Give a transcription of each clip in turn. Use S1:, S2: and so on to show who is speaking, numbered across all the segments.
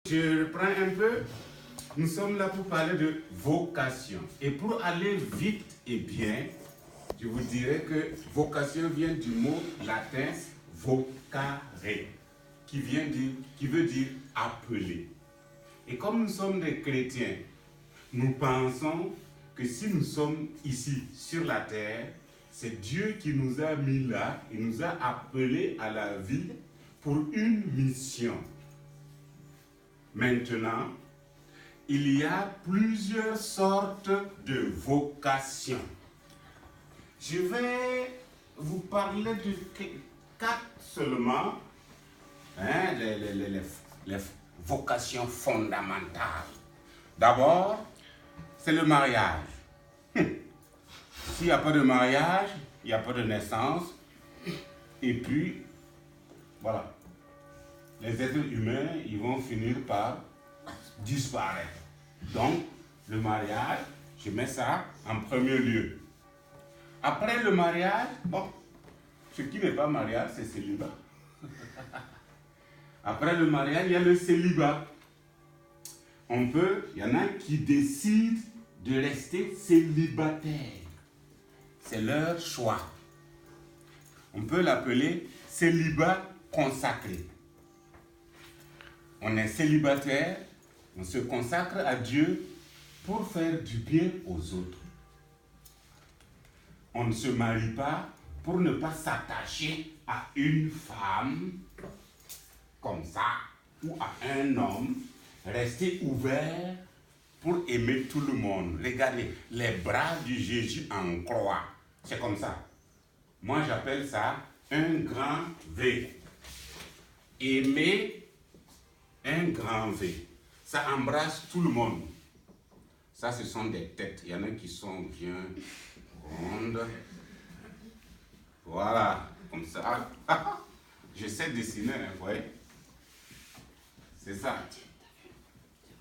S1: Je reprends un peu. Nous sommes là pour parler de vocation. Et pour aller vite et bien, je vous dirais que vocation vient du mot latin vocare, qui veut dire appeler. Et comme nous sommes des chrétiens, nous pensons que si nous sommes ici sur la terre, c'est Dieu qui nous a mis là et nous a appelés à la vie pour une mission. Maintenant, il y a plusieurs sortes de vocations. Je vais vous parler de 4 seulement, les vocations fondamentales. D'abord, c'est le mariage. S'il n'y a pas de mariage, il n'y a pas de naissance. Et puis, voilà. Les êtres humains, ils vont finir par disparaître. Donc, le mariage, je mets ça en premier lieu. Après le mariage, bon, ce qui n'est pas mariage, c'est célibat. Après le mariage, il y a le célibat. Il y en a qui décident de rester célibataires. C'est leur choix. On peut l'appeler célibat consacré. On est célibataire, on se consacre à Dieu pour faire du bien aux autres. On ne se marie pas pour ne pas s'attacher à une femme comme ça ou à un homme. Rester ouvert pour aimer tout le monde. Regardez, les bras du Jésus en croix. C'est comme ça. Moi, j'appelle ça un grand V. Aimer un grand V. Ça embrasse tout le monde. Ça, ce sont des têtes. Il y en a qui sont bien rondes. Voilà, comme ça. Je sais dessiner, vous voyez. C'est ça.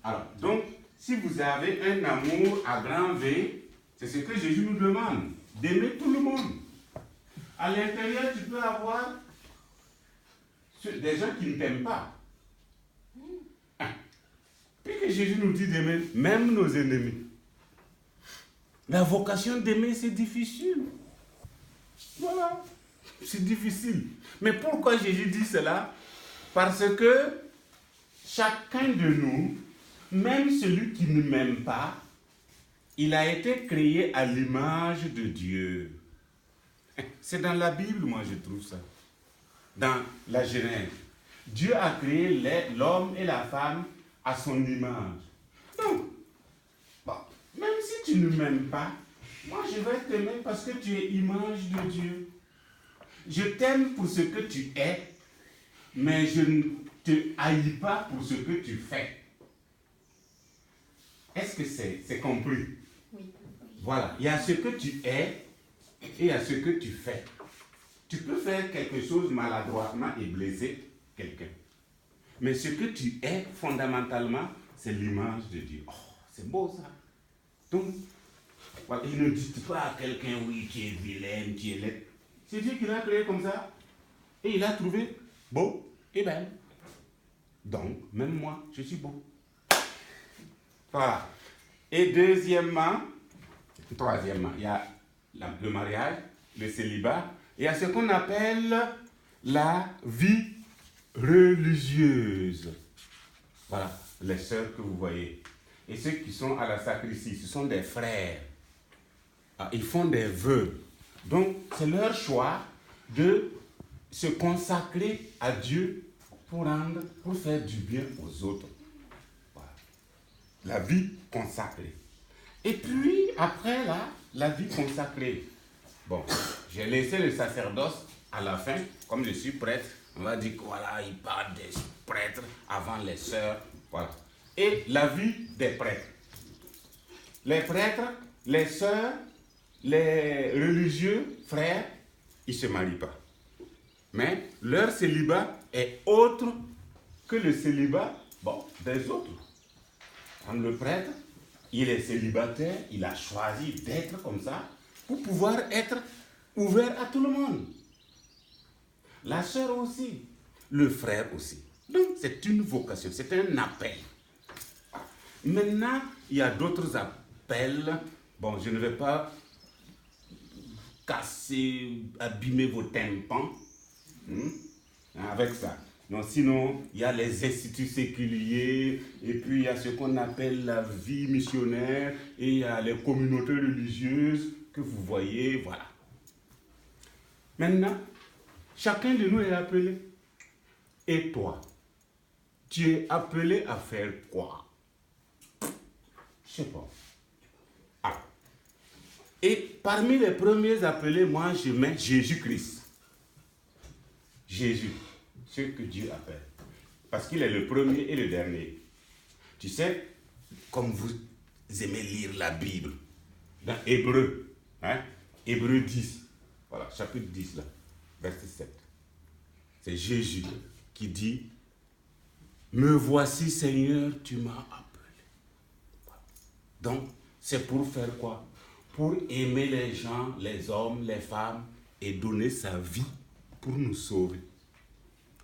S1: Alors, donc, si vous avez un amour à grand V, c'est ce que Jésus nous demande, d'aimer tout le monde. À l'intérieur, tu peux avoir des gens qui ne t'aiment pas. Puis que Jésus nous dit d'aimer même nos ennemis. La vocation d'aimer, c'est difficile. Voilà, c'est difficile. Mais pourquoi Jésus dit cela? Parce que chacun de nous, même celui qui ne m'aime pas, il a été créé à l'image de Dieu. C'est dans la Bible, moi, je trouve ça. Dans la Genèse. Dieu a créé l'homme et la femme à son image. Donc, bon, même si tu ne m'aimes pas, moi, je vais t'aimer parce que tu es image de Dieu. Je t'aime pour ce que tu es, mais je ne te haïs pas pour ce que tu fais. Est-ce que c'est compris? Oui. Voilà, il y a ce que tu es et il y a ce que tu fais. Tu peux faire quelque chose maladroitement et blesser quelqu'un. Mais ce que tu es, fondamentalement, c'est l'image de Dieu. Oh, c'est beau ça. Donc, voilà, il ne dit pas à quelqu'un, oui, tu es vilaine, tu es laide. C'est Dieu qui l'a créé comme ça. Et il a trouvé beau et belle. Donc, même moi, je suis beau. Voilà. Et troisièmement, il y a le mariage, le célibat, et il y a ce qu'on appelle la vie religieuse. Voilà, les sœurs que vous voyez. Et ceux qui sont à la sacristie, ce sont des frères. Ils font des vœux. Donc, c'est leur choix de se consacrer à Dieu pour faire du bien aux autres. La vie consacrée. Et puis, après la vie consacrée. Bon, j'ai laissé le sacerdoce à la fin. Comme je suis prêtre, on va dire que voilà, il parle des prêtres avant les sœurs. Voilà. Et la vie des prêtres. Les prêtres, les sœurs, les religieux, frères, ils ne se marient pas. Mais leur célibat est autre que le célibat des autres. Comme le prêtre, il est célibataire, il a choisi d'être comme ça pour pouvoir être ouvert à tout le monde. La sœur aussi, le frère aussi. Donc, c'est une vocation, c'est un appel. Maintenant, il y a d'autres appels. Bon, je ne vais pas casser, abîmer vos tympans avec ça. Non, sinon, il y a les instituts séculiers, et puis il y a ce qu'on appelle la vie missionnaire, et il y a les communautés religieuses que vous voyez, voilà. Maintenant, chacun de nous est appelé. Et toi, tu es appelé à faire quoi? Je ne sais pas. Ah. Et parmi les premiers appelés, moi, je mets Jésus-Christ. Jésus, ce que Dieu appelle. Parce qu'il est le premier et le dernier. Tu sais, comme vous aimez lire la Bible, dans Hébreu, Hébreu 10, voilà, chapitre 10, là, verset 7. C'est Jésus qui dit, « Me voici, Seigneur, tu m'as appelé. » Donc, c'est pour faire quoi? Pour aimer les gens, les hommes, les femmes, et donner sa vie pour nous sauver.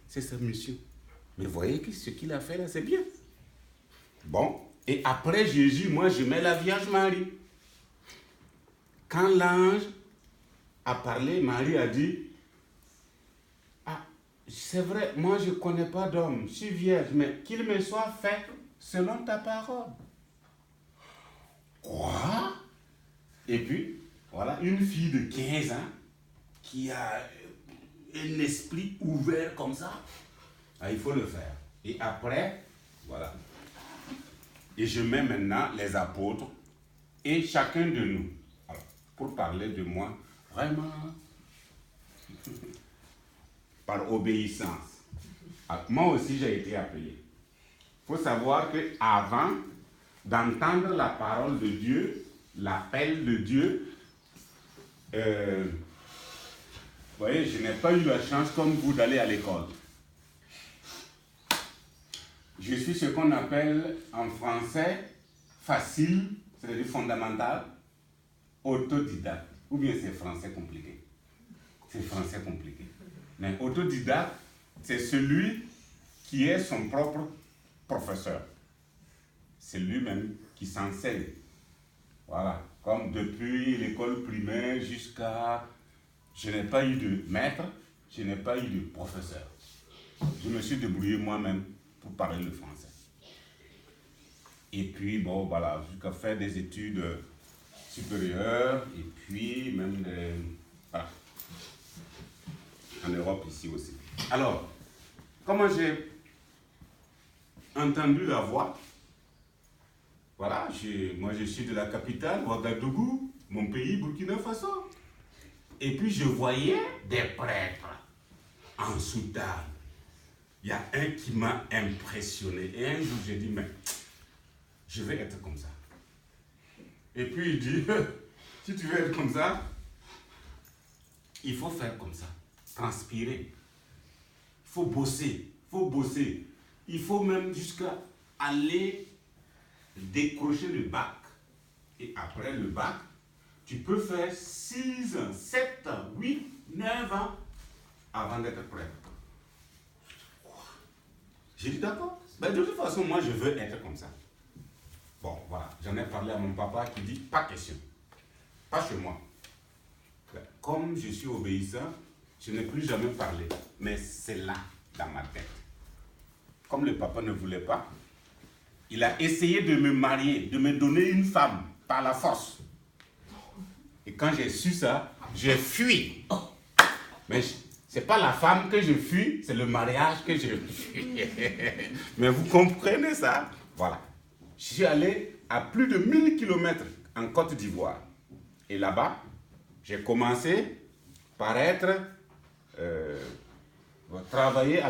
S1: C'est sa mission. Mais voyez que ce qu'il a fait là, c'est bien. Bon, et après Jésus, moi je mets la Vierge Marie. Quand l'ange a parlé, Marie a dit, ah, c'est vrai, moi je ne connais pas d'homme, je suis vierge, mais qu'il me soit fait selon ta parole. Quoi? Et puis, voilà, une fille de 15 ans qui a un esprit ouvert comme ça, ah, il faut le faire. Et après, voilà. Et je mets maintenant les apôtres et chacun de nous. Alors, pour parler de moi, vraiment, par obéissance. Alors, moi aussi, j'ai été appelé. Il faut savoir qu'avant d'entendre la parole de Dieu, l'appel de Dieu, vous voyez, je n'ai pas eu la chance comme vous d'aller à l'école. Je suis ce qu'on appelle en français facile, c'est-à-dire fondamental, autodidacte. Ou bien c'est français compliqué. C'est français compliqué. Mais autodidacte, c'est celui qui est son propre professeur. C'est lui-même qui s'enseigne. Voilà. Comme depuis l'école primaire jusqu'à... Je n'ai pas eu de maître, je n'ai pas eu de professeur. Je me suis débrouillé moi-même pour parler le français. Et puis, bon, voilà, jusqu'à faire des études supérieures, et puis même voilà, en Europe ici aussi. Alors, comment j'ai entendu la voix? Voilà, moi je suis de la capitale, Ouagadougou, mon pays, Burkina Faso. Et puis je voyais des prêtres en soutane. Il y a un qui m'a impressionné. Et un jour, j'ai dit, mais je vais être comme ça. Et puis il dit, si tu veux être comme ça, il faut faire comme ça. Transpirer. Il faut bosser. Il faut bosser. Il faut même jusqu'à aller décrocher le bac. Et après le bac, tu peux faire 6 ans, 7 ans, 8, 9 ans avant d'être prêt. J'ai dit d'accord. Ben, de toute façon, moi je veux être comme ça. Bon, voilà. J'en ai parlé à mon papa qui dit pas question. Pas chez moi. Ben, comme je suis obéissant, je n'ai plus jamais parlé. Mais c'est là, dans ma tête. Comme le papa ne voulait pas, il a essayé de me marier, de me donner une femme par la force. Et quand j'ai su ça, j'ai fui. Mais ce n'est pas la femme que je fuis, c'est le mariage que je fuis. Mais vous comprenez ça? Voilà. Je suis allé à plus de 1000 km en Côte d'Ivoire. Et là-bas, j'ai commencé par travailler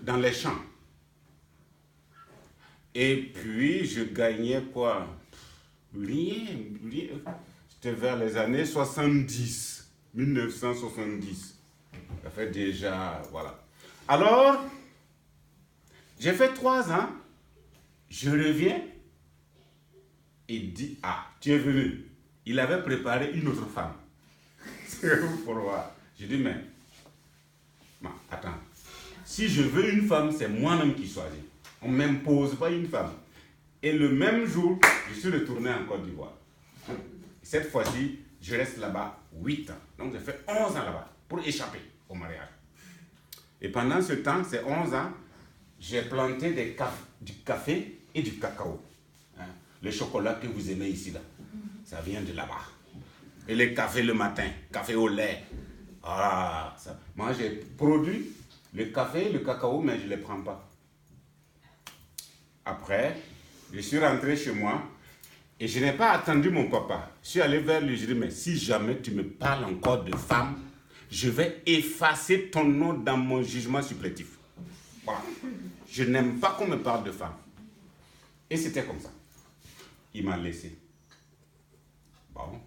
S1: dans les champs. Et puis, je gagnais quoi? Rien. C'était vers les années 70, 1970. Ça fait déjà, voilà. Alors, j'ai fait 3 ans. Je reviens et dit, ah, tu es venu. Il avait préparé une autre femme. C'est pour voir. J'ai dit, mais, attends, Si je veux une femme, c'est moi-même qui choisis. On ne m'impose pas une femme. Et le même jour, je suis retourné en Côte d'Ivoire. Cette fois-ci, je reste là-bas 8 ans. Donc, j'ai fait 11 ans là-bas pour échapper au mariage. Et pendant ce temps, ces 11 ans, j'ai planté du café et du cacao. Hein? Le chocolat que vous aimez ici, là, ça vient de là-bas. Et le café le matin, café au lait. Ah, ça. Moi, j'ai produit le café et le cacao, mais je ne les prends pas. Après, je suis rentré chez moi et je n'ai pas attendu mon papa. Je suis allé vers lui, je lui ai dit, mais si jamais tu me parles encore de femme, je vais effacer ton nom dans mon jugement supplétif. Voilà. Je n'aime pas qu'on me parle de femme. Et c'était comme ça. Il m'a laissé. Bon.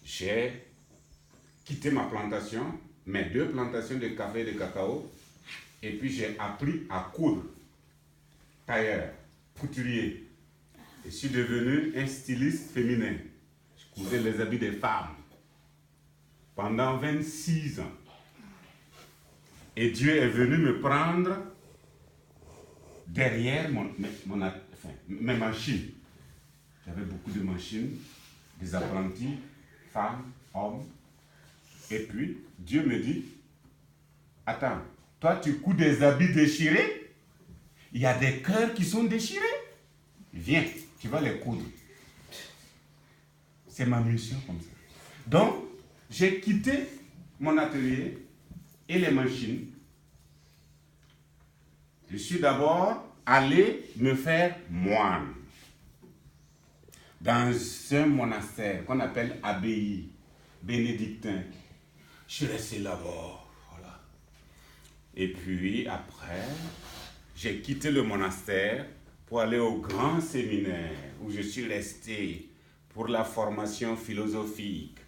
S1: J'ai quitté ma plantation, mes 2 plantations de café et de cacao, et puis j'ai appris à coudre, tailleur, couturier. Je suis devenu un styliste féminin. Je cousais les habits des femmes pendant 26 ans. Et Dieu est venu me prendre derrière mes machines. J'avais beaucoup de machines, des apprentis, femmes, hommes. Et puis, Dieu me dit, attends, toi tu couds des habits déchirés, il y a des cœurs qui sont déchirés. Viens, tu vas les coudre. C'est ma mission comme ça. Donc, j'ai quitté mon atelier et les machines. Je suis d'abord allé me faire moine dans un monastère qu'on appelle abbaye bénédictin. Je suis resté là-bas, voilà. Et puis après, j'ai quitté le monastère pour aller au grand séminaire où je suis resté pour la formation philosophique,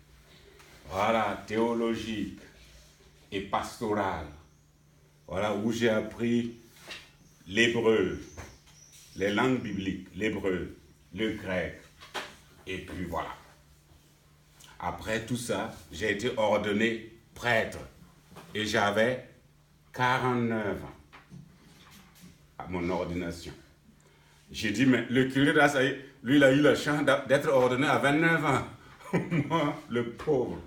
S1: voilà, théologique et pastorale. Voilà, où j'ai appris l'hébreu, les langues bibliques, l'hébreu, le grec, et puis voilà. Après tout ça, j'ai été ordonné prêtre et j'avais 49 ans à mon ordination. J'ai dit, mais le curé là, ça y est, lui, il a eu la chance d'être ordonné à 29 ans. Moi, le pauvre,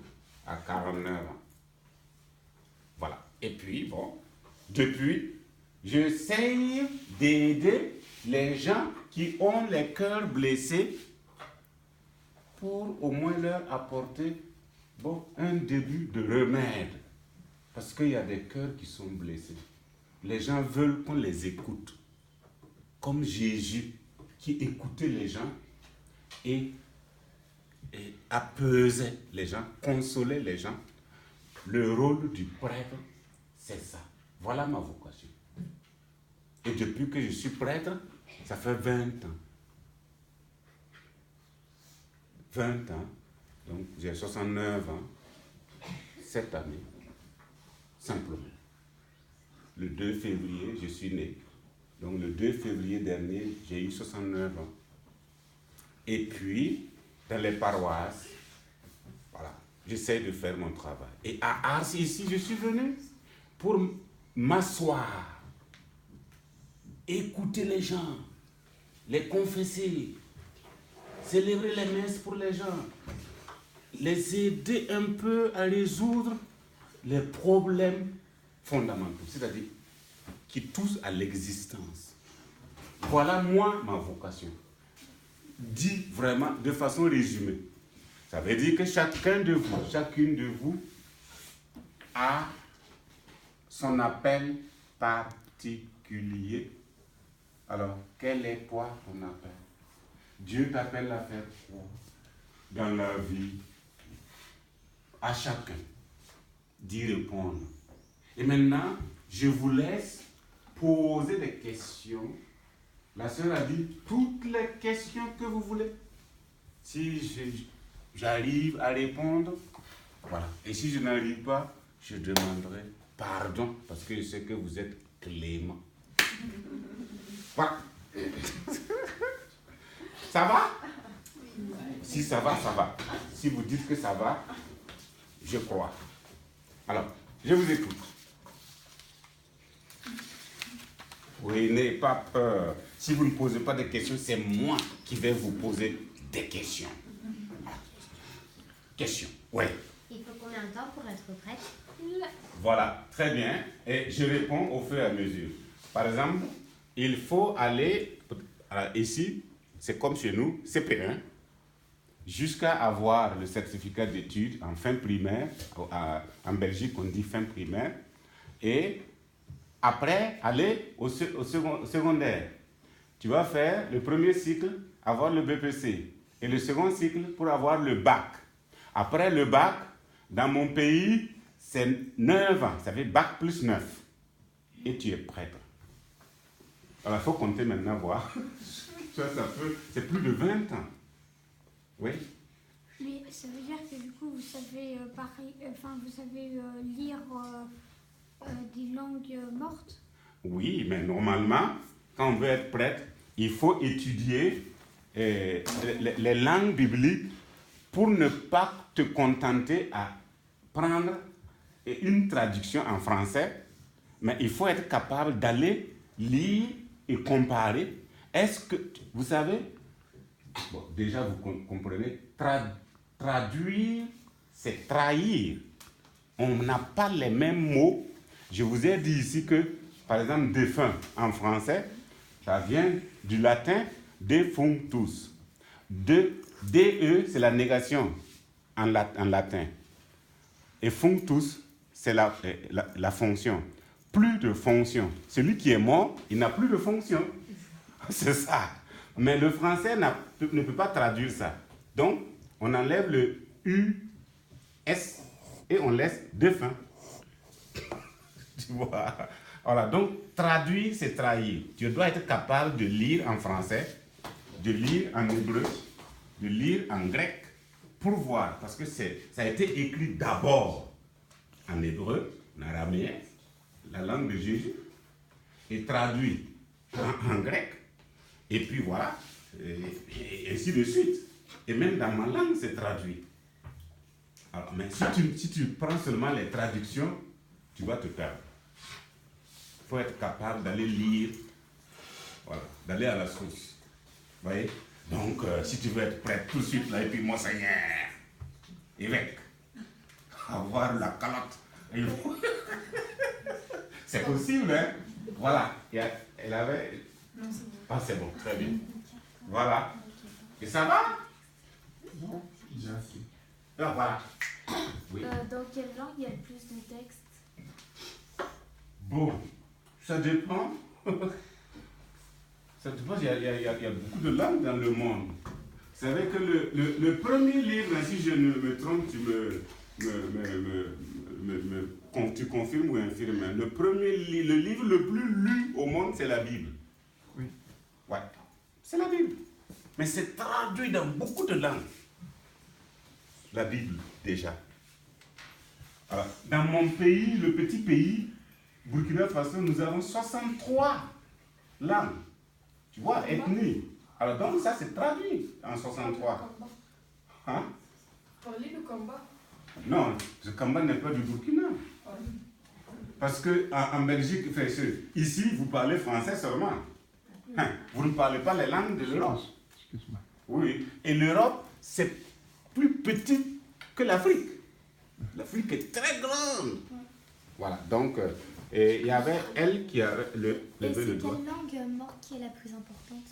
S1: à 49 ans. Voilà. Et puis, bon, depuis, j'essaye d'aider les gens qui ont les cœurs blessés pour au moins leur apporter un début de remède. Parce qu'il y a des cœurs qui sont blessés. Les gens veulent qu'on les écoute. Comme Jésus qui écoutait les gens et apaisait les gens, consolait les gens. Le rôle du prêtre, c'est ça. Voilà ma vocation. Et depuis que je suis prêtre, ça fait 20 ans. 20 ans, donc j'ai 69 ans, cette année, simplement. Le 2 février, je suis né. Donc le 2 février dernier, j'ai eu 69 ans. Et puis, dans les paroisses, voilà, j'essaie de faire mon travail. Et à Ars, ici, je suis venu pour m'asseoir, écouter les gens, les confesser, célébrer les messes pour les gens, les aider un peu à résoudre les problèmes fondamentaux, c'est-à-dire qui touchent à l'existence. Voilà moi ma vocation. Dit vraiment de façon résumée. Ça veut dire que chacun de vous, chacune de vous a son appel particulier. Alors, quel est toi ton appel? Dieu t'appelle à faire quoi dans la vie? À chacun d'y répondre. Et maintenant, je vous laisse poser des questions. La sœur a dit toutes les questions que vous voulez. Si j'arrive à répondre, voilà. Et si je n'arrive pas, je demanderai pardon parce que je sais que vous êtes clément. Voilà. Ça va? Si ça va, ça va. Si vous dites que ça va, je crois. Alors, je vous écoute. Oui, n'ayez pas peur. Si vous ne posez pas de questions, c'est moi qui vais vous poser des questions. Questions, oui.
S2: Il faut combien de temps pour être prête?
S1: Voilà, très bien. Et je réponds au fur et à mesure. Par exemple, il faut aller, ici, c'est comme chez nous, CP1, jusqu'à avoir le certificat d'études en fin primaire. En Belgique, on dit fin primaire. Et après, aller au secondaire. Tu vas faire le premier cycle, avoir le BPC. Et le second cycle pour avoir le bac. Après le bac, dans mon pays, c'est 9 ans. Ça fait bac plus 9. Et tu es prêtre. Alors, il faut compter maintenant, voir. C'est plus de 20 ans. Oui.
S3: Mais ça veut dire que du coup, vous savez, vous savez lire des langues mortes?
S1: Oui, mais normalement, quand on veut être prêtre, il faut étudier les langues bibliques pour ne pas te contenter à prendre une traduction en français, mais il faut être capable d'aller lire et comparer. Est-ce que, vous savez, bon, déjà vous comprenez, traduire, c'est trahir. On n'a pas les mêmes mots. Je vous ai dit ici que, par exemple, défunt en français, ça vient du latin defunctus. DE, c'est la négation en latin. Et functus, c'est la fonction. Plus de fonction. Celui qui est mort, il n'a plus de fonction. C'est ça. Mais le français ne peut pas traduire ça. Donc, on enlève le U, S, et on laisse défunt. Tu vois? Voilà, donc traduire, c'est trahir. Tu dois être capable de lire en français, de lire en hébreu, de lire en grec, pour voir. Parce que ça a été écrit d'abord en hébreu, en araméen, la langue de Jésus, et traduit en grec. Et puis voilà, et ainsi de suite. Et même dans ma langue, c'est traduit. Alors, mais si tu prends seulement les traductions, tu vas te perdre. Il faut être capable d'aller lire, voilà, d'aller à la source. Vous voyez? Donc, si tu veux être prêt tout de suite, là, et puis Monseigneur, évêque, avoir la calotte. C'est possible, hein? Voilà. Elle avait...
S4: Non, c'est bon.
S1: Ah, c'est bon, très bien. Voilà. Et ça va?
S5: Bon, déjà assez.
S1: Ah, voilà. Oui.
S2: Dans quelle langue il y a le plus de textes?
S1: Bon, ça dépend. Ça dépend, il y a beaucoup de langues dans le monde. Vous savez que le premier livre, si je ne me trompe, tu confirmes ou infirmes, le livre le plus lu au monde, c'est la Bible.
S5: Oui.
S1: Ouais, c'est la Bible. Mais c'est traduit dans beaucoup de langues. La Bible, déjà. Alors, dans mon pays, le petit pays, Burkina Faso, nous avons 63 langues. Tu vois, ethnies. Alors donc ça c'est traduit en 63. Hein?
S4: Parlez le combat.
S1: Non, ce combat n'est pas du Burkina. Parce qu'en Belgique, ici, vous parlez français seulement. Hein? Vous ne parlez pas les langues de l'Europe.
S5: Excuse-moi.
S1: Oui, et l'Europe, c'est plus petit que l'Afrique. L'Afrique est très grande. Voilà, donc, il y avait elle qui avait levé
S2: Et
S1: le
S2: c'est
S1: doigt.
S2: quelle langue morte qui est la plus importante?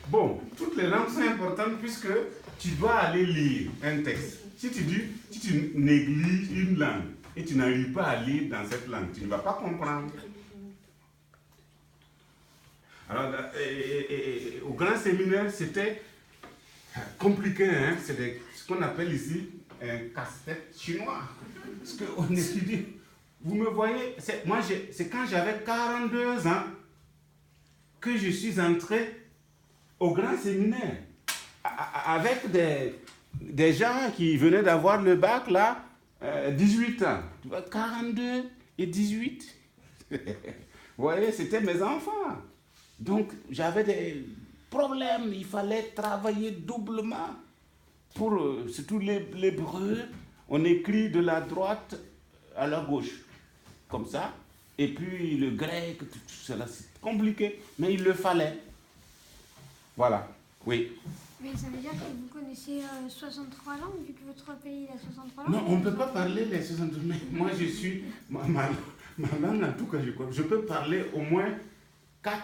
S1: Bon, toutes les langues sont importantes puisque tu dois aller lire un texte. Si tu négliges une langue et tu n'arrives pas à lire dans cette langue, tu ne vas pas comprendre. Alors, au grand séminaire, c'était compliqué, hein? C'est ce qu'on appelle ici un casse-tête chinois. Parce qu'on étudie. Vous me voyez, c'est quand j'avais 42 ans que je suis entré au grand séminaire avec des gens qui venaient d'avoir le bac là, 18 ans. 42 et 18. Vous voyez, c'était mes enfants. Donc j'avais des problèmes, il fallait travailler doublement pour, surtout l'hébreu, on écrit de la droite à la gauche, comme ça, Et puis le grec, tout cela, c'est compliqué, mais il le fallait. Voilà, oui.
S3: Mais ça veut dire que vous connaissez 63 langues, vu que votre pays a 63 langues?
S1: Non, on ne peut pas parler les 62, mais moi je suis, ma langue en tout cas, je peux parler au moins 4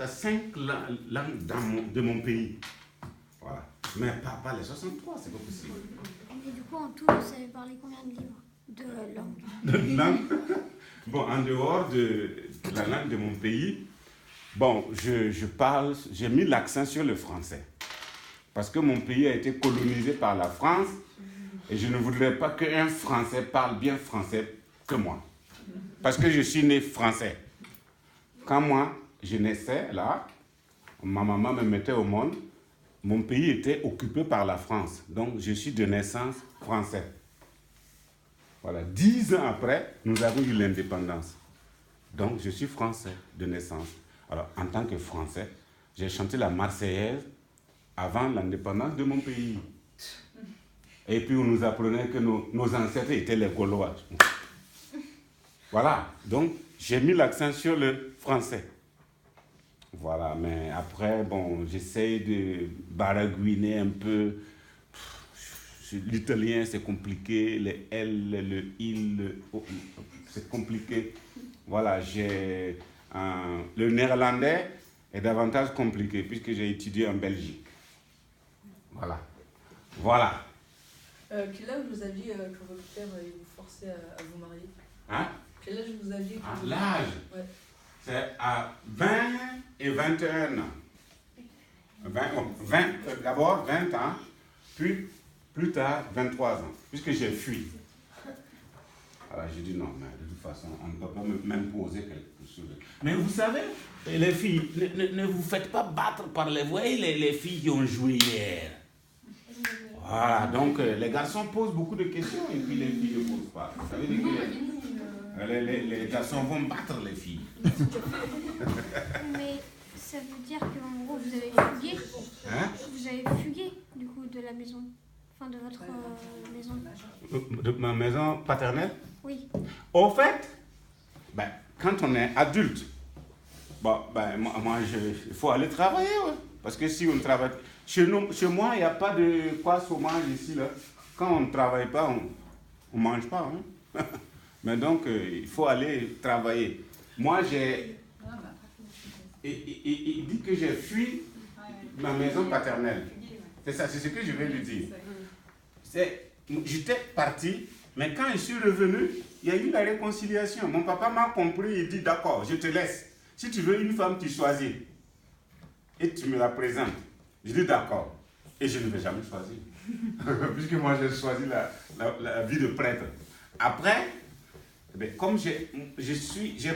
S1: à 5 langues de mon pays. Voilà. Mais pas les 63, c'est pas possible.
S3: Et du coup, en tout, vous savez parler combien de livres? De langues?
S1: De langue. Bon, en dehors de la langue de mon pays, bon, j'ai mis l'accent sur le français. Parce que mon pays a été colonisé par la France et je ne voudrais pas qu'un Français parle bien français que moi. Parce que je suis né français. Quand moi, je naissais là, ma maman me mettait au monde, mon pays était occupé par la France. Donc, je suis de naissance français. Voilà, 10 ans après, nous avons eu l'indépendance. Donc, je suis français de naissance. Alors, en tant que français, j'ai chanté la Marseillaise avant l'indépendance de mon pays. Et puis, on nous apprenait que nos ancêtres étaient les Gaulois. Voilà, donc, j'ai mis l'accent sur le français. Voilà, mais après, bon, j'essaye de baragouiner un peu. L'italien, c'est compliqué. Le L, le il, le O, c'est compliqué. Voilà, le néerlandais est davantage compliqué puisque j'ai étudié en Belgique. Voilà. Voilà.
S4: Quel âge vous aviez quand votre père vous forçait à vous marier?
S1: Hein?
S4: Quel âge vous aviez quand
S1: L'âge,
S4: Ouais.
S1: c'est à 20 et 21 ans. 20, d'abord 20 ans, puis plus tard 23 ans, puisque j'ai fui. Alors j'ai dit non, mais de toute façon, on ne peut pas m'imposer quelque chose. Mais vous savez, les filles, ne vous faites pas battre par les voyez les filles qui ont joué hier. Voilà, donc les garçons posent beaucoup de questions et puis les filles ne posent pas. Ça veut dire que les garçons vont battre les filles.
S3: Mais ça veut dire qu'en gros, vous avez fugué?
S1: Hein?
S3: Vous avez fugué, du coup, de la maison? Enfin, de votre maison?
S1: De ma maison paternelle?
S3: Oui.
S1: Au fait, quand on est adulte, il faut aller travailler. Ouais. Parce que si on travaille... Chez moi, il n'y a pas de quoi saumage ici. Là. Quand on ne travaille pas, on ne mange pas. Hein. Mais donc, il faut aller travailler. Moi, il dit que j'ai fui ma maison paternelle. C'est ça, c'est ce que je vais lui dire. J'étais parti, mais quand je suis revenu, il y a eu la réconciliation. Mon papa m'a compris, il dit d'accord, je te laisse. Si tu veux une femme, tu choisis. Et tu me la présentes. Je dis d'accord. Et je ne vais jamais choisir. Puisque moi, j'ai choisi la vie de prêtre. Après, comme j'ai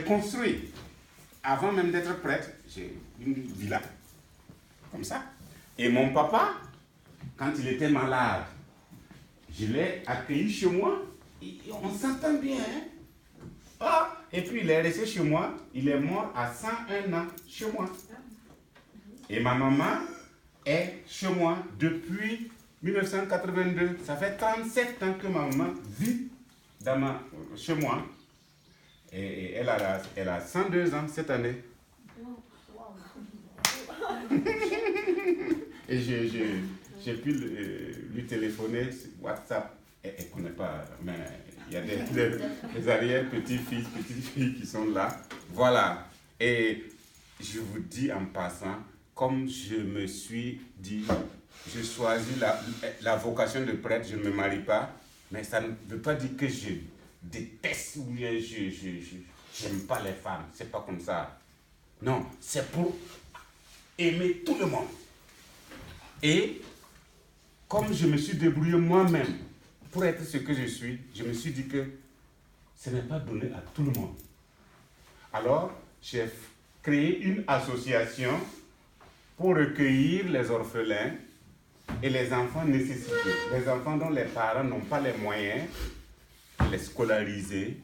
S1: construit, avant même d'être prêtre, j'ai une villa. Comme ça. Et mon papa, quand il était malade, je l'ai accueilli chez moi. Et on s'entend bien. Hein? Et puis il est resté chez moi. Il est mort à 101 ans chez moi. Et ma maman est chez moi depuis 1982. Ça fait 37 ans que ma maman vit chez moi. Et elle a 102 ans cette année. Et j'ai pu lui téléphoner sur WhatsApp. Elle ne connaît pas, mais il y a des arrière-petits-fils, petites filles qui sont là. Voilà. Et je vous dis en passant, comme je me suis dit, je choisis la vocation de prêtre, je ne me marie pas, mais ça ne veut pas dire que je déteste ou je n'aime pas les femmes. C'est pas comme ça. Non, c'est pour aimer tout le monde. Et comme je me suis débrouillé moi-même pour être ce que je suis, je me suis dit que ce n'est pas donné à tout le monde. Alors, j'ai créé une association pour recueillir les orphelins et les enfants nécessités. Les enfants dont les parents n'ont pas les moyens de les scolariser.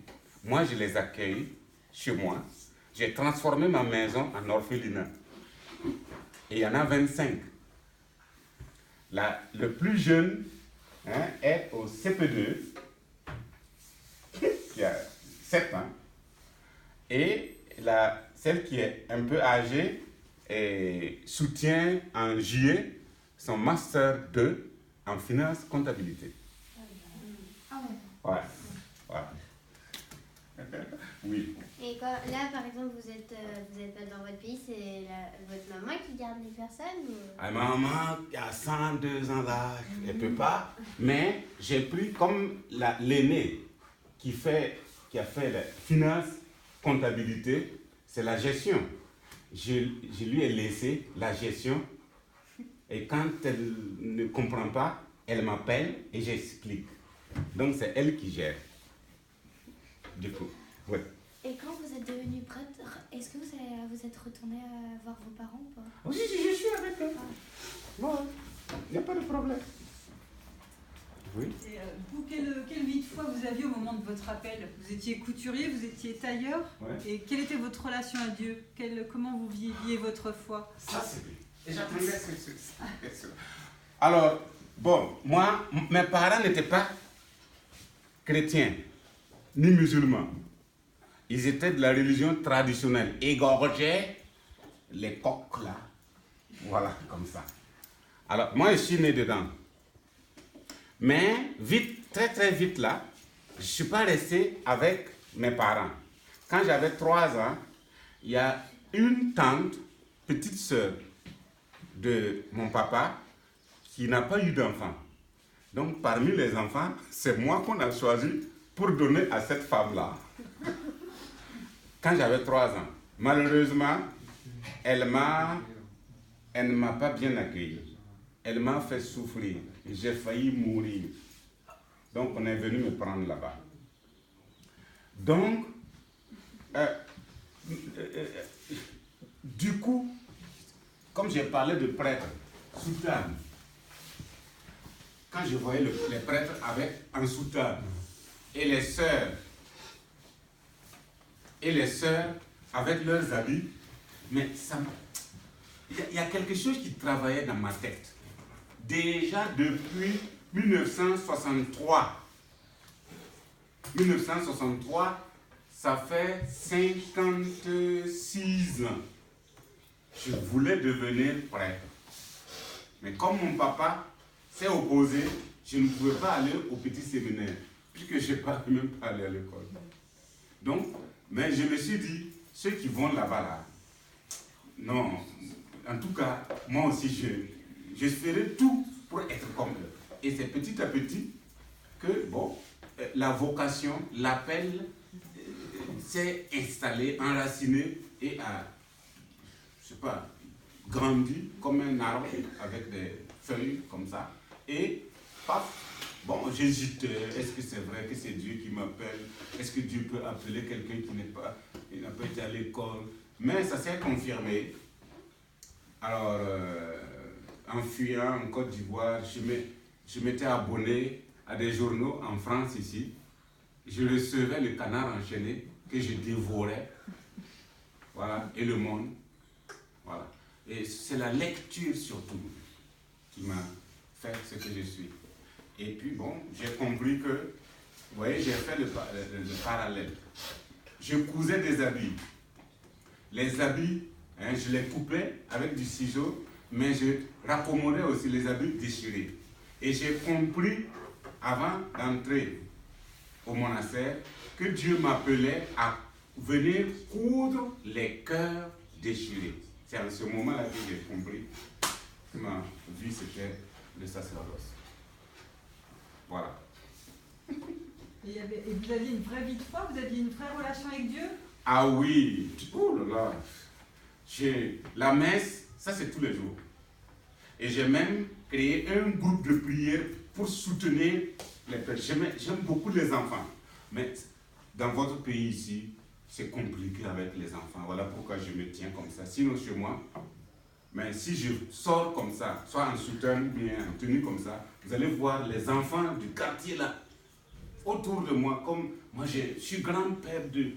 S1: Moi, je les accueille chez moi. J'ai transformé ma maison en orphelinat. Et il y en a 25. Le plus jeune est au CP2, qui a 7 ans. Et celle qui est un peu âgée soutient en juillet son master 2 en finance comptabilité.
S3: Ah ouais.
S1: Ouais. Voilà. Oui.
S2: Et quand, là, par exemple, vous êtes pas dans votre pays, c'est votre maman qui garde les personnes ou...
S1: Ma maman qui a 102 ans d'âge, elle ne peut pas, mais j'ai pris comme l'aîné qui a fait la finance, comptabilité, c'est la gestion. Je lui ai laissé la gestion et quand elle ne comprend pas, elle m'appelle et j'explique. Donc c'est elle qui gère. Du coup, ouais.
S2: Et quand vous êtes devenu prêtre, est-ce que vous êtes retourné voir vos parents ou pas?
S1: Oui, je suis avec eux. Bon, il n'y a pas de problème. Oui.
S6: Et vous, quelle vie de foi vous aviez au moment de votre appel? Vous étiez couturier, vous étiez tailleur,
S1: Ouais.
S6: et quelle était votre relation à Dieu? Comment vous viviez votre foi?
S1: Ça, c'est bien. Et j'attendais ce. Alors, bon, moi, mes parents n'étaient pas chrétiens, ni musulmans. Ils étaient de la religion traditionnelle. Égorgeaient les coqs, là. Voilà, comme ça. Alors, moi, je suis né dedans. Mais, vite, très, très vite, là, je ne suis pas resté avec mes parents. Quand j'avais 3 ans, il y a une tante, petite sœur de mon papa, qui n'a pas eu d'enfant. Donc, parmi les enfants, c'est moi qu'on a choisi pour donner à cette femme-là. Quand j'avais 3 ans, malheureusement, elle ne m'a pas bien accueilli. Elle m'a fait souffrir. J'ai failli mourir. Donc, on est venu me prendre là-bas. Donc, du coup, comme j'ai parlé de prêtres, soutane, quand je voyais les prêtres avec un soutane, et les sœurs avec leurs habits, mais il y a quelque chose qui travaillait dans ma tête. Déjà depuis 1963, ça fait 56 ans. Je voulais devenir prêtre. Mais comme mon papa s'est opposé, je ne pouvais pas aller au petit séminaire, puisque je n'ai pas même pas aller à l'école. Donc, mais je me suis dit, ceux qui vont là-bas, là, non, en tout cas, moi aussi, je ferai tout pour être comme eux. Et c'est petit à petit que, bon, la vocation, l'appel s'est installé, enraciné et a, je sais pas, grandi comme un arbre avec des feuilles comme ça. Et, paf, bon, j'hésitais, est-ce que c'est vrai que c'est Dieu qui m'appelle? Est-ce que Dieu peut appeler quelqu'un qui n'a pas été à l'école? Mais ça s'est confirmé. Alors, en fuyant en Côte d'Ivoire, je m'étais abonné à des journaux en France ici. Je recevais le Canard enchaîné que je dévorais. Voilà, et Le Monde. Voilà. Et c'est la lecture surtout qui m'a fait ce que je suis. Et puis bon, j'ai compris que, vous voyez, j'ai fait le parallèle. Je cousais des habits. Les habits, hein, je les coupais avec du ciseau, mais je raccommodais aussi les habits déchirés. Et j'ai compris, avant d'entrer au monastère, que Dieu m'appelait à venir coudre les cœurs déchirés. C'est à ce moment-là que j'ai compris que ma vie, c'était le sacerdoce. Voilà.
S6: Et vous aviez une vraie vie de foi? Vous aviez une vraie relation avec Dieu?
S1: Ah oui, oh là là. La messe, ça c'est tous les jours. Et j'ai même créé un groupe de prière pour soutenir les pères. J'aime beaucoup les enfants. Mais dans votre pays ici, c'est compliqué avec les enfants. Voilà pourquoi je me tiens comme ça. Sinon chez moi, mais si je sors comme ça, soit en soutane ou bien en tenue comme ça, vous allez voir les enfants du quartier là, autour de moi. Comme moi, je suis grand-père de...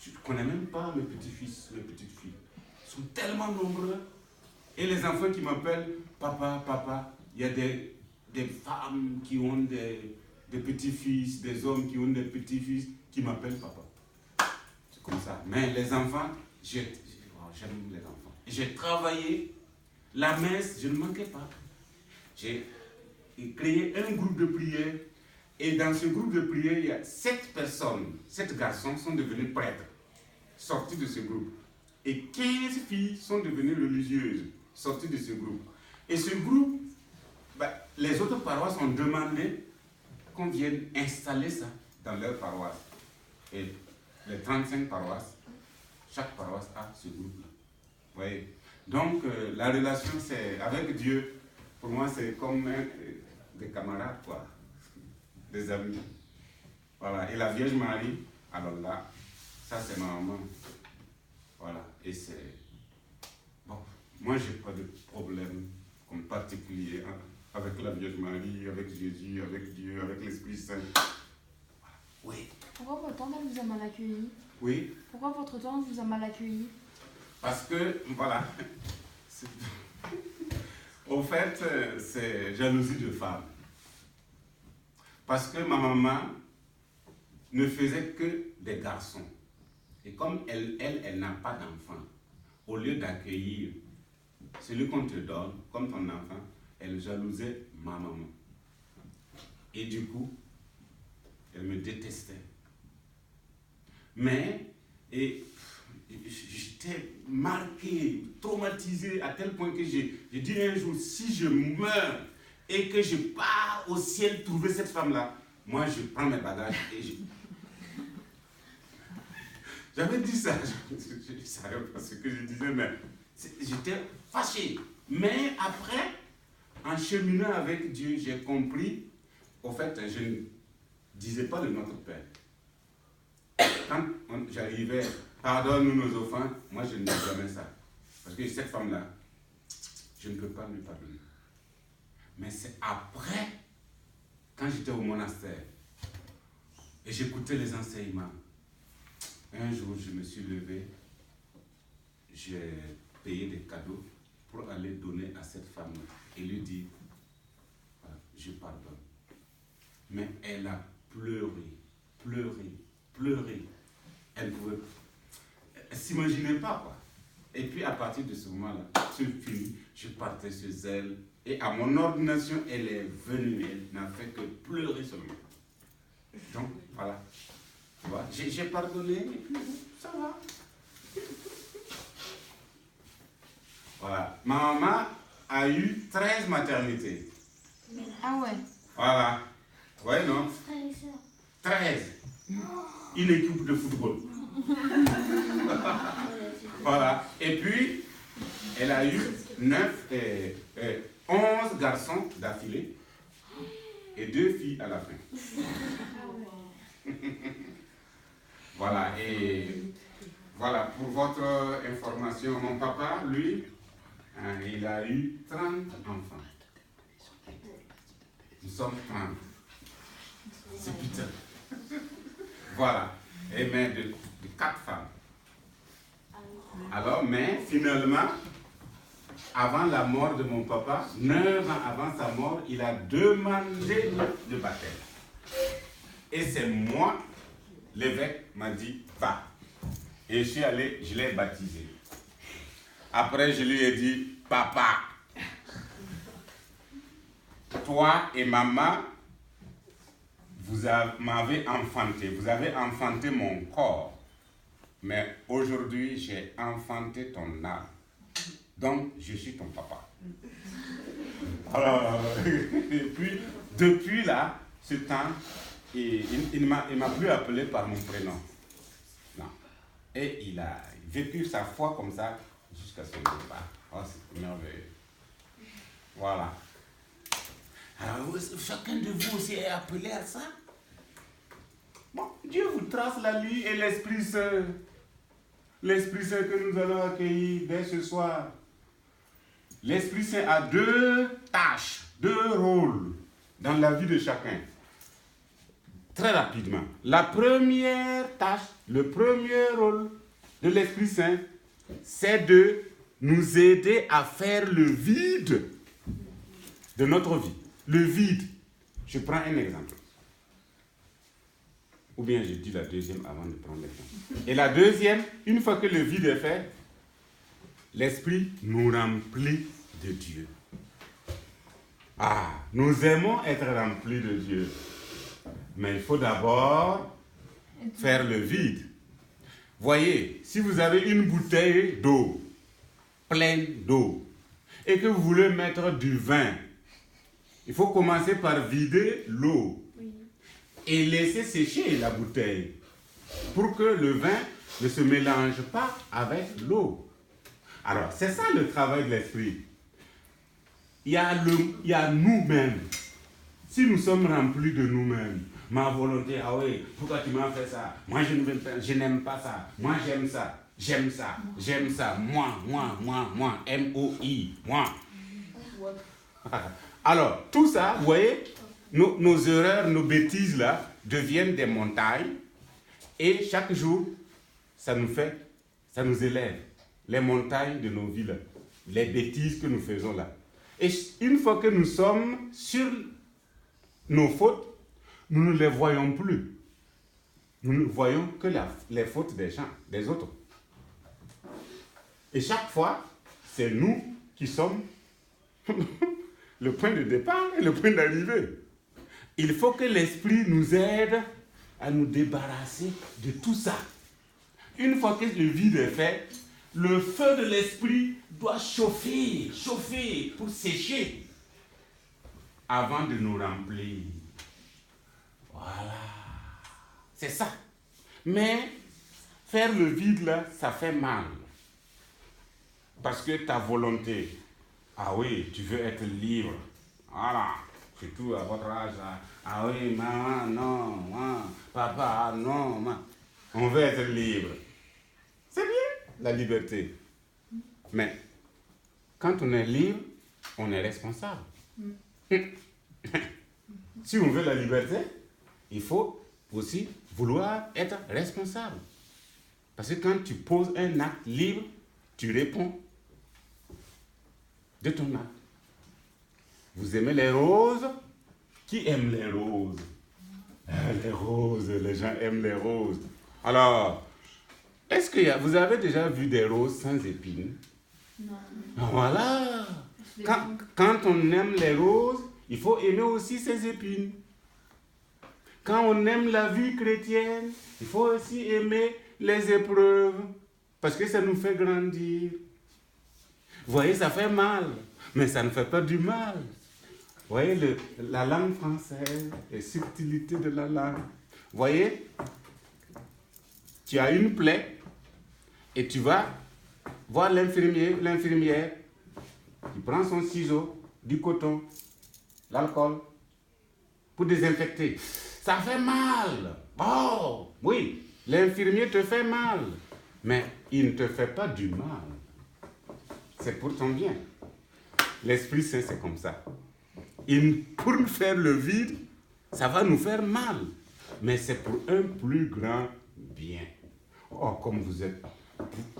S1: Je ne connais même pas mes petits-fils, mes petites-filles. Ils sont tellement nombreux. Et les enfants qui m'appellent papa, papa, il y a des femmes qui ont des petits-fils, des hommes qui ont des petits-fils qui m'appellent papa. comme ça. Mais les enfants, j'aime les enfants. J'ai travaillé, la messe, je ne manquais pas. J'ai créé un groupe de prière. Et dans ce groupe de prière, il y a 7 personnes, 7 garçons sont devenus prêtres, sortis de ce groupe. Et 15 filles sont devenues religieuses, sorties de ce groupe. Et ce groupe, les autres paroisses ont demandé qu'on vienne installer ça dans leur paroisse. Et les 35 paroisses, chaque paroisse a ce groupe-là. Vous voyez? Donc, la relation, c'est avec Dieu, pour moi, c'est comme des camarades, quoi. Des amis. Voilà. Et la Vierge Marie, alors là, ça c'est ma maman. Voilà. Et c'est... Bon, moi j'ai pas de problème comme particulier avec la Vierge Marie, avec Jésus, avec Dieu, avec l'Esprit Saint. Voilà. Oui.
S7: Pourquoi votre tante vous a mal accueilli?
S1: Oui.
S7: Pourquoi votre tante vous a mal accueilli?
S1: Parce que, voilà. Au fait, c'est jalousie de femme. Parce que ma maman ne faisait que des garçons. Et comme elle n'a pas d'enfant, au lieu d'accueillir celui qu'on te donne comme ton enfant, elle jalousait ma maman. Et du coup, elle me détestait. Mais, j'étais marqué, traumatisé à tel point que j'ai dit un jour, si je meurs et que je pars au ciel trouver cette femme-là, moi je prends mes bagages et je... J'avais dit ça, je ne savais pas ce que je disais, mais j'étais fâché. Mais après, en cheminant avec Dieu, j'ai compris, au fait, je ne disais pas le Notre Père. Quand j'arrivais, pardonne-nous nos offenses, moi je ne dis jamais ça. Parce que cette femme-là, je ne peux pas lui pardonner. Mais c'est après, quand j'étais au monastère, et j'écoutais les enseignements, un jour je me suis levé, j'ai payé des cadeaux pour aller donner à cette femme et lui dire, voilà, je pardonne. Mais elle a pleuré, pleuré, pleuré. Elle ne s'imaginait pas, quoi. Et puis à partir de ce moment-là, c'est fini, je partais chez elle. Et à mon ordination, elle est venue, elle n'a fait que pleurer seulement. Donc, voilà. Tu vois, j'ai pardonné, et puis ça va. Voilà. Ma maman a eu 13 maternités.
S7: Ah ouais.
S1: Voilà. Ouais, non?
S3: Frères et sœurs.
S1: 13. Une équipe de football. Voilà. Et puis, elle a eu 11 garçons d'affilée et 2 filles à la fin. Voilà. Et voilà, pour votre information, mon papa, lui, il a eu 30 enfants. Nous sommes 30. C'est putain. Voilà. Et mais de 4 femmes. Alors, mais finalement, avant la mort de mon papa, 9 ans avant sa mort, il a demandé le baptême. Et c'est moi, l'évêque m'a dit, va. Et je suis allé, je l'ai baptisé. Après, je lui ai dit, papa, toi et maman, vous m'avez enfanté, vous avez enfanté mon corps. Mais aujourd'hui, j'ai enfanté ton âme. Donc, je suis ton papa. Alors, et puis, depuis là, ce temps, il m'a plus appelé par mon prénom. Non. Et il a vécu sa foi comme ça jusqu'à son départ. Oh, c'est merveilleux. Voilà. Alors, chacun de vous aussi est appelé à ça. Bon, Dieu vous trace la ligne et l'Esprit Saint. L'Esprit Saint que nous allons accueillir dès ce soir. L'Esprit Saint a 2 tâches, 2 rôles dans la vie de chacun. Très rapidement. La première tâche, le premier rôle de l'Esprit Saint, c'est de nous aider à faire le vide de notre vie. Le vide. Je prends un exemple. Ou bien je dis la deuxième avant de prendre l'exemple. Et la deuxième, une fois que le vide est fait, l'Esprit nous remplit de Dieu. Ah, nous aimons être remplis de Dieu. Mais il faut d'abord faire le vide. Voyez, si vous avez une bouteille d'eau, pleine d'eau, et que vous voulez mettre du vin, il faut commencer par vider l'eau et laisser sécher la bouteille pour que le vin ne se mélange pas avec l'eau. Alors, c'est ça le travail de l'Esprit. Il y a nous-mêmes. Si nous sommes remplis de nous-mêmes, ma volonté, ah oui, pourquoi tu m'as fait ça? Moi, je n'aime pas ça. Moi, j'aime ça. J'aime ça. J'aime ça. Moi. M-O-I. Moi. Alors, tout ça, vous voyez, nos erreurs, nos bêtises là, deviennent des montagnes. Et chaque jour, ça nous élève. Les montagnes de nos vies là. Les bêtises que nous faisons là. Et une fois que nous sommes sur nos fautes, nous ne les voyons plus. Nous ne voyons que les fautes des autres. Et chaque fois, c'est nous qui sommes le point de départ et le point d'arrivée. Il faut que l'Esprit nous aide à nous débarrasser de tout ça. Une fois que le vide est fait, le feu de l'Esprit doit chauffer pour sécher avant de nous remplir. Voilà. C'est ça. Mais faire le vide là, ça fait mal. Parce que ta volonté, ah oui, tu veux être libre. Voilà. Surtout à votre âge. Ah oui, maman, non, papa, non. On veut être libre. C'est bien, la liberté. Mais quand on est libre, on est responsable. Si on veut la liberté, il faut aussi vouloir être responsable. Parce que quand tu poses un acte libre, tu réponds de ton acte. Vous aimez les roses? Qui aime les roses? Les roses, les gens aiment les roses. Alors, est-ce que vous avez déjà vu des roses sans épines?
S7: Non.
S1: Voilà. Quand on aime les roses, il faut aimer aussi ses épines. Quand on aime la vie chrétienne, il faut aussi aimer les épreuves. Parce que ça nous fait grandir. Vous voyez, ça fait mal, mais ça ne fait pas du mal. Vous voyez la langue française, les subtilités de la langue. Vous voyez, tu as une plaie et tu vas voir l'infirmière. Il prend son ciseau, du coton, l'alcool pour désinfecter. Ça fait mal. Oh, oui, l'infirmier te fait mal, mais il ne te fait pas du mal. C'est pour ton bien. L'Esprit Saint, c'est comme ça. Pour nous faire le vide, ça va nous faire mal, mais c'est pour un plus grand bien. Oh, comme vous êtes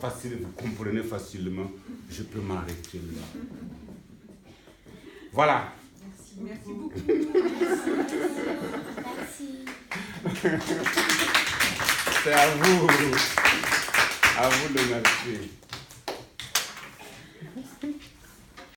S1: facile, vous comprenez facilement, je peux m'arrêter là. Voilà.
S6: Merci beaucoup.
S2: Merci.
S1: C'est à vous de marcher.